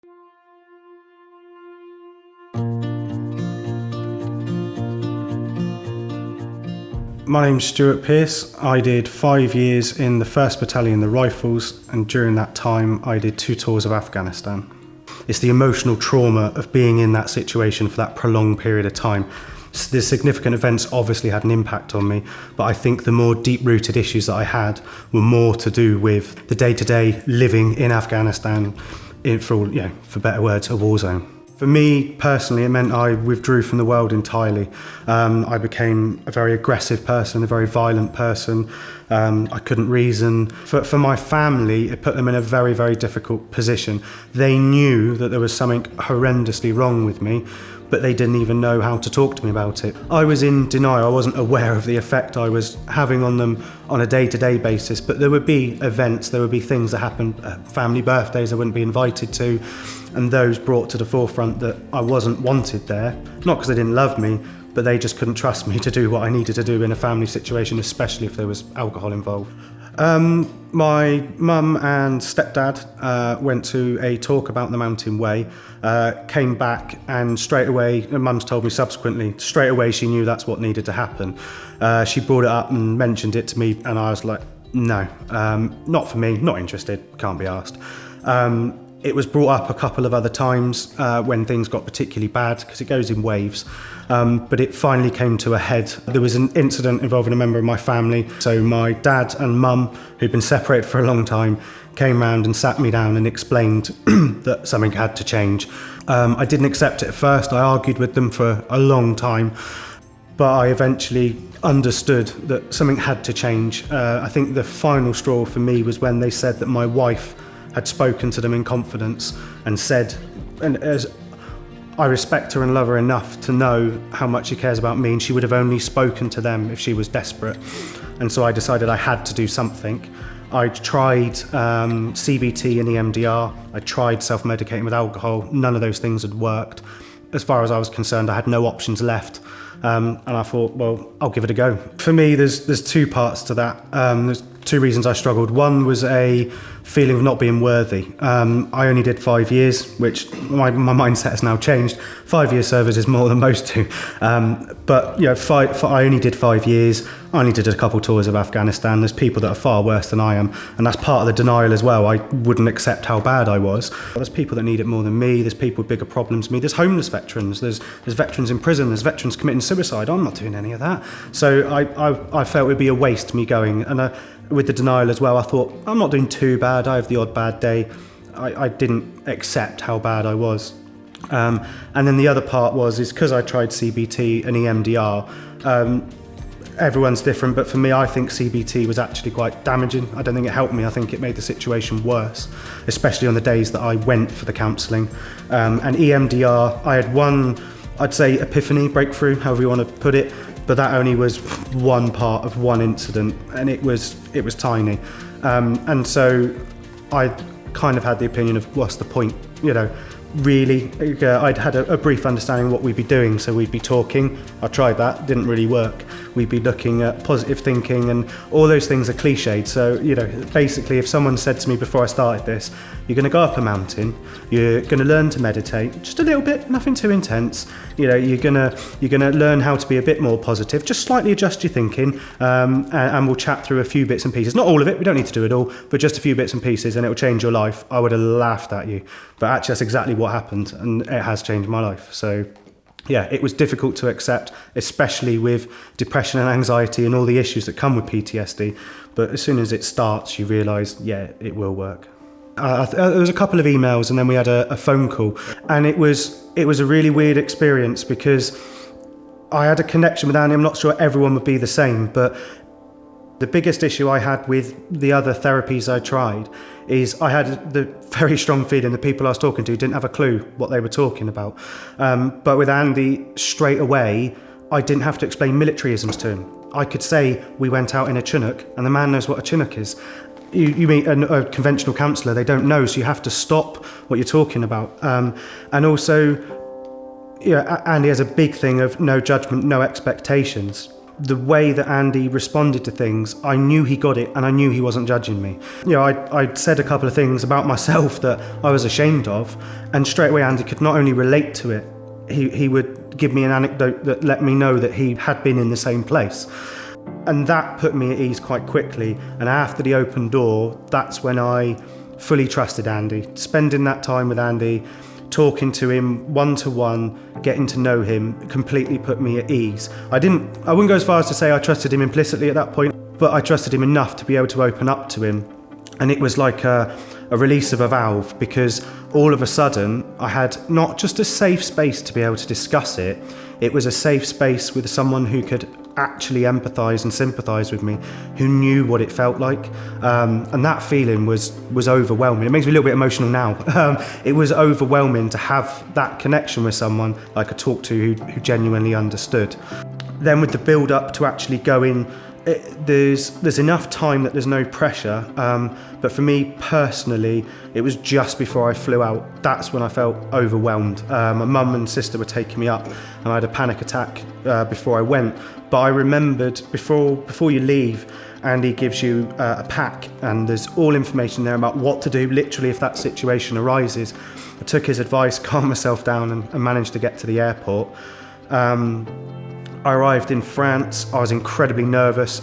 My name's Stuart Pearce. I did 5 years in the 1st Battalion, the Rifles, and during that time I did 2 tours of Afghanistan. It's the emotional trauma of being in that situation for that prolonged period of time. The significant events obviously had an impact on me, but I think the more deep-rooted issues that I had were more to do with the day-to-day living in Afghanistan, for better words, a war zone. For me personally, it meant I withdrew from the world entirely. I became a very aggressive person, a very violent person. I couldn't reason. For my family, it put them in a very, very difficult position. They knew that there was something horrendously wrong with me, but they didn't even know how to talk to me about it. I was in denial. I wasn't aware of the effect I was having on them on a day-to-day basis, but there would be events, there would be things that happened, family birthdays I wouldn't be invited to, and those brought to the forefront that I wasn't wanted there, not because they didn't love me, but they just couldn't trust me to do what I needed to do in a family situation, especially if there was alcohol involved. My mum and stepdad went to a talk about the Mountain Way, came back, and straight away, mum's told me subsequently, straight away she knew that's what needed to happen. She brought it up and mentioned it to me, and I was like, no, not for me, not interested, can't be asked. It was brought up a couple of other times when things got particularly bad, because it goes in waves, but it finally came to a head. There was an incident involving a member of my family, so my dad and mum, who'd been separated for a long time, came round and sat me down and explained that something had to change. I didn't accept it at first. I argued with them for a long time, but I eventually understood that something had to change. I think the final straw for me was when they said that my wife had spoken to them in confidence and said, and as I respect her and love her enough to know how much she cares about me, and she would have only spoken to them if she was desperate. And so I decided I had to do something. I tried CBT and EMDR. I tried self-medicating with alcohol. None of those things had worked. As far as I was concerned, I had no options left. And I thought, well, I'll give it a go. For me, there's 2 parts to that. There's 2 reasons I struggled. One was a feeling of not being worthy. I only did 5 years, which my mindset has now changed. 5 years service is more than most do. But I only did 5 years. I only did a couple tours of Afghanistan. There's people that are far worse than I am, and that's part of the denial as well. I wouldn't accept how bad I was. There's people that need it more than me. There's people with bigger problems than me. There's homeless veterans. There's veterans in prison. There's veterans committing suicide. I'm not doing any of that. So I felt it would be a waste me going. And with the denial as well, I thought, I'm not doing too bad. I have the odd bad day. I didn't accept how bad I was. And then the other part is because I tried CBT and EMDR, everyone's different, but for me, I think CBT was actually quite damaging. I don't think it helped me. I think it made the situation worse, especially on the days that I went for the counselling. And EMDR, I had one, I'd say, epiphany, breakthrough, however you want to put it, but that only was one part of one incident, and it was tiny. And so I kind of had the opinion of, what's the point, really. I'd had a brief understanding of what we'd be doing, so we'd be talking. I tried that, didn't really work. We'd be looking at positive thinking, and all those things are cliched. So, basically, if someone said to me before I started this, you're going to go up a mountain, you're going to learn to meditate, just a little bit, nothing too intense. You're going to learn how to be a bit more positive, just slightly adjust your thinking, and we'll chat through a few bits and pieces. Not all of it, we don't need to do it all, but just a few bits and pieces, and it will change your life. I would have laughed at you, but actually that's exactly what happened, and it has changed my life. So yeah, it was difficult to accept, especially with depression and anxiety and all the issues that come with PTSD. But as soon as it starts, you realise, yeah, it will work. There was a couple of emails, and then we had a phone call, and it was a really weird experience because I had a connection with Andi. I'm not sure everyone would be the same, but the biggest issue I had with the other therapies I tried is I had the very strong feeling the people I was talking to didn't have a clue what they were talking about. But with Andi, straight away, I didn't have to explain militaryisms to him. I could say we went out in a Chinook, and the man knows what a Chinook is. You meet a conventional counsellor, they don't know, so you have to stop what you're talking about. And also, Andi has a big thing of no judgment, no expectations. the way that Andy responded to things, I knew he got it and I knew he wasn't judging me. I'd said a couple of things about myself that I was ashamed of, and straight away Andy could not only relate to it, he would give me an anecdote that let me know that he had been in the same place. And that put me at ease quite quickly. And after the open door, that's when I fully trusted Andy. Spending that time with Andy, talking to him one-to-one, getting to know him, completely put me at ease. I wouldn't go as far as to say I trusted him implicitly at that point, but I trusted him enough to be able to open up to him. And it was like a release of a valve, because all of a sudden I had not just a safe space to be able to discuss it, it was a safe space with someone who could actually empathise and sympathise with me, who knew what it felt like, and that feeling was overwhelming. It makes me a little bit emotional now. It was overwhelming to have that connection with someone I could talk to who genuinely understood. Then with the build up to actually go in, there's enough time that there's no pressure, but for me personally, it was just before I flew out. That's when I felt overwhelmed. My mum and sister were taking me up and I had a panic attack before I went. But I remembered before you leave, Andy gives you a pack and there's all information there about what to do literally if that situation arises. I took his advice, calmed myself down and managed to get to the airport. I arrived in France. I was incredibly nervous.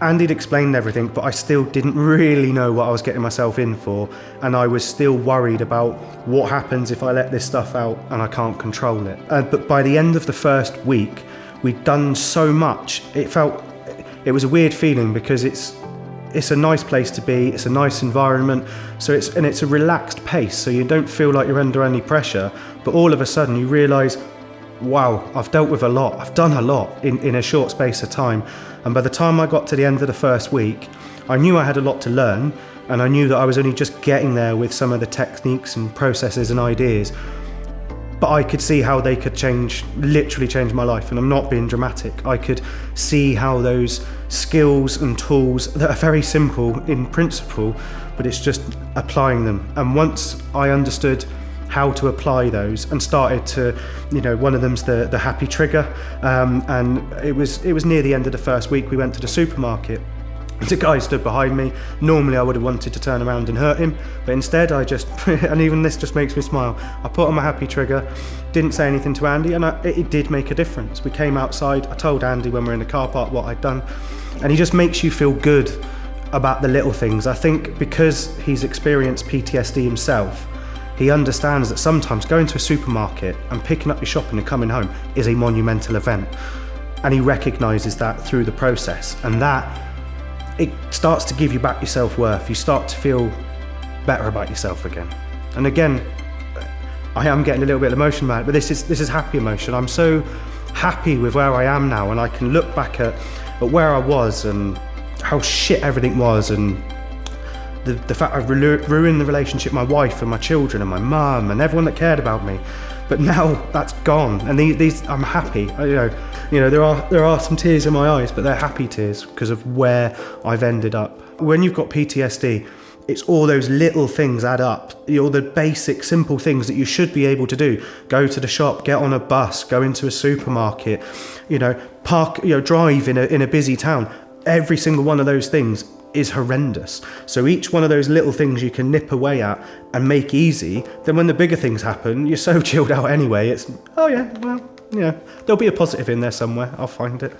Andy'd explained everything, but I still didn't really know what I was getting myself in for. And I was still worried about what happens if I let this stuff out and I can't control it. But by the end of the first week, we'd done so much. It was a weird feeling because it's a nice place to be. It's a nice environment. And it's a relaxed pace. So you don't feel like you're under any pressure, but all of a sudden you realise, wow, I've dealt with a lot. I've done a lot in a short space of time. And by the time I got to the end of the first week, I knew I had a lot to learn, and I knew that I was only just getting there with some of the techniques and processes and ideas. But I could see how they could literally change my life, and I'm not being dramatic. I could see how those skills and tools that are very simple in principle, but it's just applying them. And once I understood how to apply those and started to, one of them's the happy trigger, and it was near the end of the first week. We went to the supermarket. The guy stood behind me. Normally I would have wanted to turn around and hurt him, but instead I just, and even this just makes me smile, I put on my happy trigger, didn't say anything to Andy, and it did make a difference. We came outside, I told Andy when we were in the car park what I'd done, and he just makes you feel good about the little things. I think because he's experienced PTSD himself, he understands that sometimes going to a supermarket and picking up your shopping and coming home is a monumental event. And he recognises that through the process, and that it starts to give you back your self-worth. You start to feel better about yourself again. And again, I am getting a little bit emotional about it, but this is happy emotion. I'm so happy with where I am now, and I can look back at where I was and how shit everything was, and the fact I've ruined the relationship with my wife and my children and my mum and everyone that cared about me. But now that's gone, and these I'm happy. There are some tears in my eyes, but they're happy tears because of where I've ended up. When you've got PTSD, it's all those little things add up. All the basic, simple things that you should be able to do. Go to the shop, get on a bus, go into a supermarket, park, drive in a busy town. Every single one of those things is horrendous. So each one of those little things you can nip away at and make easy, then when the bigger things happen, you're so chilled out anyway. It's, there'll be a positive in there somewhere, I'll find it.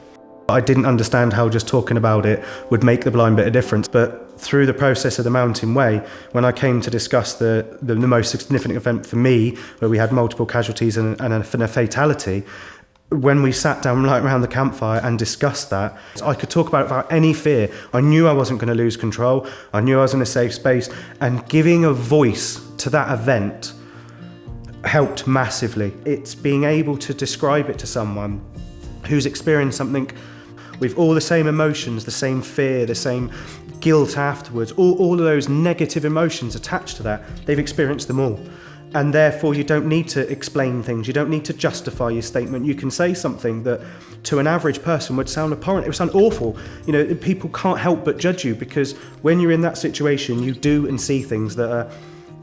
I didn't understand how just talking about it would make the blind bit of difference, but through the process of the Mountain Way, when I came to discuss the most significant event for me, where we had multiple casualties and a fatality, when we sat down right around the campfire and discussed that, I could talk about it without any fear. I knew I wasn't going to lose control. I knew I was in a safe space, and giving a voice to that event helped massively. It's being able to describe it to someone who's experienced something with all the same emotions, the same fear, the same guilt afterwards, all of those negative emotions attached to that. They've experienced them all. And therefore you don't need to explain things, you don't need to justify your statement. You can say something that to an average person would sound abhorrent, it would sound awful. People can't help but judge you, because when you're in that situation, you do and see things that are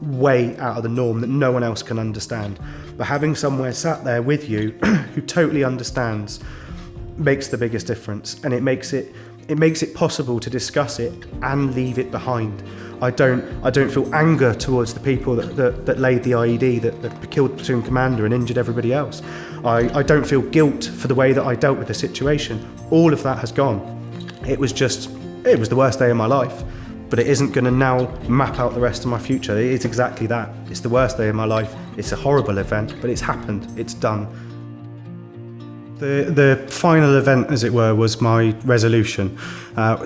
way out of the norm that no one else can understand. But having somewhere sat there with you who totally understands makes the biggest difference, and it makes it possible to discuss it and leave it behind. I don't feel anger towards the people that laid the IED, that killed the platoon commander and injured everybody else. I don't feel guilt for the way that I dealt with the situation. All of that has gone. It was the worst day of my life, but it isn't going to now map out the rest of my future. It is exactly that. It's the worst day of my life. It's a horrible event, but it's happened. It's done. The final event, as it were, was my resolution.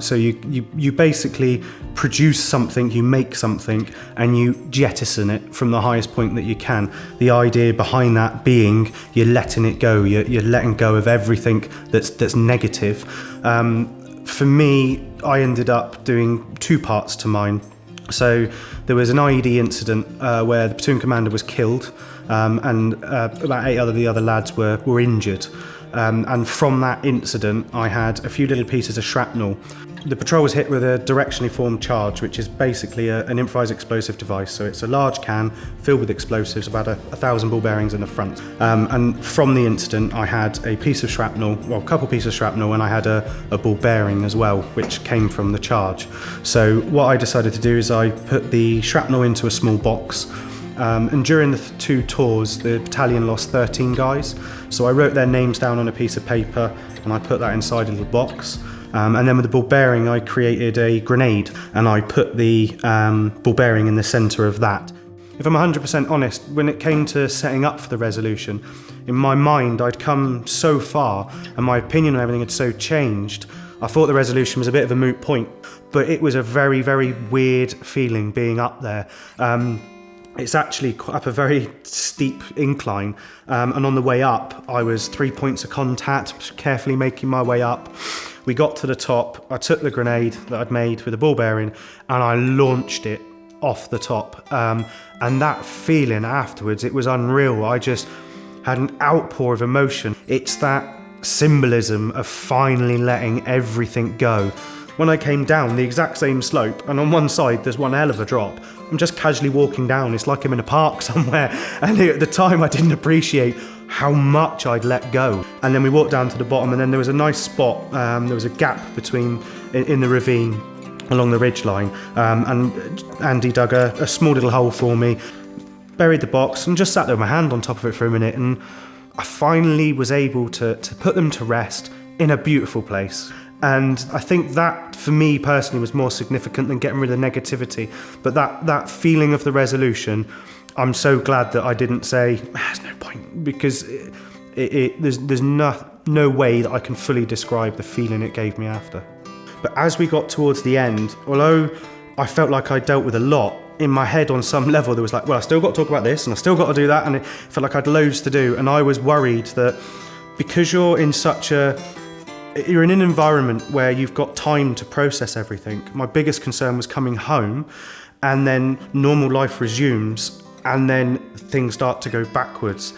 So you basically produce something, you make something, and you jettison it from the highest point that you can. The idea behind that being you're letting it go, you're letting go of everything that's negative. For me, I ended up doing two parts to mine. So there was an IED incident where the platoon commander was killed, and about 8 of the other lads were injured. And from that incident, I had a few little pieces of shrapnel. The patrol was hit with a directionally formed charge, which is basically an improvised explosive device. So it's a large can filled with explosives, about 1,000 ball bearings in the front. And from the incident, I had a piece of shrapnel, well, a couple pieces of shrapnel, and I had a ball bearing as well, which came from the charge. So what I decided to do is I put the shrapnel into a small box. And during the 2 tours, the battalion lost 13 guys. So I wrote their names down on a piece of paper and I put that inside a little box. And then with the ball bearing, I created a grenade and I put the ball bearing in the centre of that. If I'm 100% honest, when it came to setting up for the resolution, in my mind I'd come so far and my opinion on everything had so changed, I thought the resolution was a bit of a moot point. But it was a very, very weird feeling being up there. It's actually up a very steep incline, and on the way up I was 3 points of contact, carefully making my way up. We got to the top, I took the grenade that I'd made with a ball bearing and I launched it off the top, and that feeling afterwards, it was unreal. I just had an outpour of emotion. It's that symbolism of finally letting everything go. When I came down the exact same slope, and on one side there's one hell of a drop, I'm just casually walking down, it's like I'm in a park somewhere, and at the time I didn't appreciate how much I'd let go. And then we walked down to the bottom, and then there was a nice spot, there was a gap in the ravine along the ridge line, and Andy dug a small little hole for me, buried the box, and just sat there with my hand on top of it for a minute, and I finally was able to put them to rest in a beautiful place. And I think that, for me personally, was more significant than getting rid of the negativity. But that feeling of the resolution, I'm so glad that I didn't say, there's no point, because there's no way that I can fully describe the feeling it gave me after. But as we got towards the end, although I felt like I dealt with a lot, in my head on some level there was like, well, I still got to talk about this and I still got to do that, and it felt like I had loads to do. And I was worried that because you're in an environment where you've got time to process everything. My biggest concern was coming home and then normal life resumes and then things start to go backwards.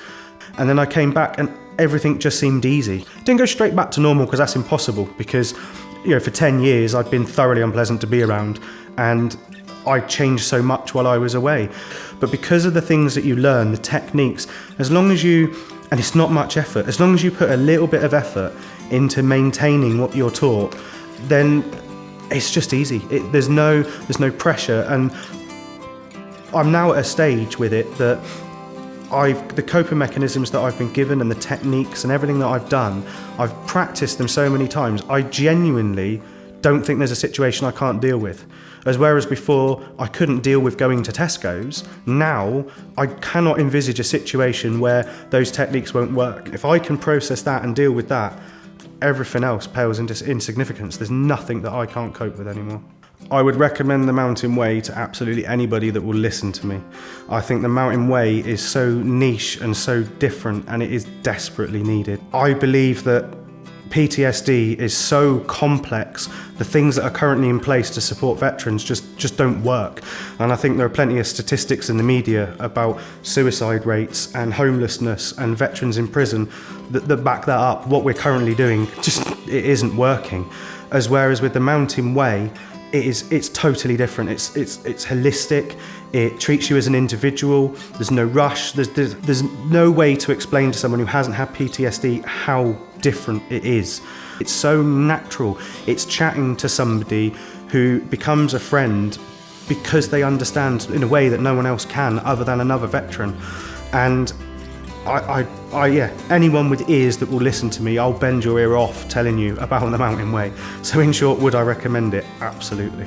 And then I came back and everything just seemed easy. Didn't go straight back to normal because that's impossible, because for 10 years I'd been thoroughly unpleasant to be around and I changed so much while I was away. But because of the things that you learn, the techniques, as long as you, and it's not much effort, as long as you put a little bit of effort into maintaining what you're taught, then it's just easy. There's no pressure, and I'm now at a stage with it that the coping mechanisms that I've been given and the techniques and everything that I've done, I've practiced them so many times. I genuinely don't think there's a situation I can't deal with. Whereas before I couldn't deal with going to Tesco's, now I cannot envisage a situation where those techniques won't work. If I can process that and deal with that, everything else pales into insignificance. There's nothing that I can't cope with anymore. I would recommend the Mountain Way to absolutely anybody that will listen to me. I think the Mountain Way is so niche and so different, and it is desperately needed. I believe that PTSD is so complex, the things that are currently in place to support veterans just don't work. And I think there are plenty of statistics in the media about suicide rates and homelessness and veterans in prison that back that up. What we're currently doing, it isn't working. Whereas with the Mountain Way, it's totally different. It's holistic. It treats you as an individual. There's no rush. There's no way to explain to someone who hasn't had PTSD how different it is. It's so natural. It's chatting to somebody who becomes a friend because they understand in a way that no one else can other than another veteran. And anyone with ears that will listen to me, I'll bend your ear off telling you about the Mountain Way. So in short, would I recommend it? Absolutely.